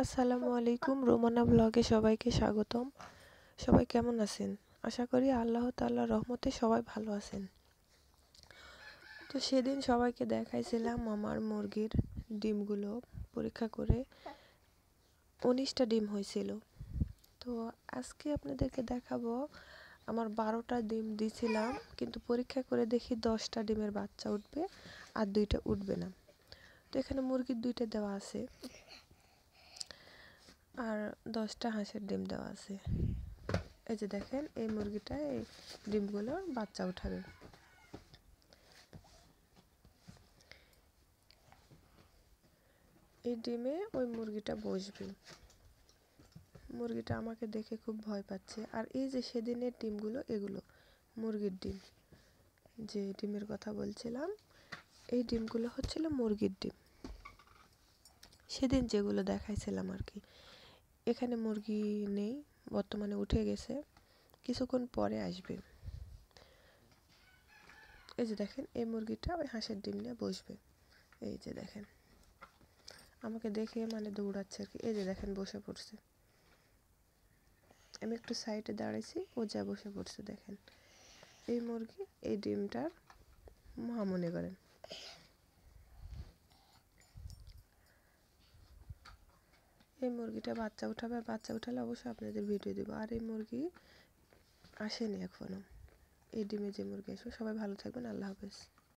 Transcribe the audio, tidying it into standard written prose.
আসসালামু আলাইকুম, রোমানা ব্লগে সবাইকে স্বাগতম। সবাই কেমন আছেন? আশা করি আল্লাহ তাআলার রহমতে সবাই ভালো আছেন। তো সেদিন সবাইকে দেখাইছিলাম আমার মুরগির ডিমগুলো পরীক্ষা করে 19টা ডিম হয়েছিল। তো আজকে আপনাদেরকে দেখাবো আমার 12টা ডিম দিছিলাম, কিন্তু পরীক্ষা করে দেখি 10টা ডিমের বাচ্চা উঠবে আর 2টা উঠবে না। তো এখানে মুরগির 2টা দেওয়া আছে আর 10টা হাঁসের ডিম দেওয়া আছে। এই যে দেখেন, এই মুরগিটা এই ডিমগুলোর বাচ্চা উঠাবে। এই ডিমে ওই মুরগিটা বসবে। মুরগিটা আমাকে দেখে খুব ভয় পাচ্ছে। আর এই যে সেদিনের ডিমগুলো, এগুলো মুরগির ডিম। যে ডিমের কথা বলছিলাম, এই ডিমগুলো হচ্ছিল মুরগির ডিম, সেদিন যেগুলো দেখাইছিলাম আর কি। এখানে মুরগি নেই, বর্তমানে উঠে গেছে, কিছুক্ষণ পরে আসবে। এই যে দেখেন, এই মুরগিটা ওই হাঁসের ডিম নিয়ে বসবে। এই যে দেখেন, আমাকে দেখে মানে দৌড়াচ্ছে আর কি। এই যে দেখেন, বসে পড়ছে। আমি একটু সাইডে দাঁড়াইছি, ও যা বসে পড়ছে। দেখেন, এই মুরগি এই ডিমটার মা মনে করেন। এই মুরগিটা বাচ্চা উঠাবে, বাচ্চা উঠালে অবশ্যই আপনাদের ভিডিও দেবো। আর এই মুরগি আসেনি এখনো। এই ডিমে যে মুরগি আসবে। সবাই ভালো থাকবেন, আল্লাহ হাফেজ।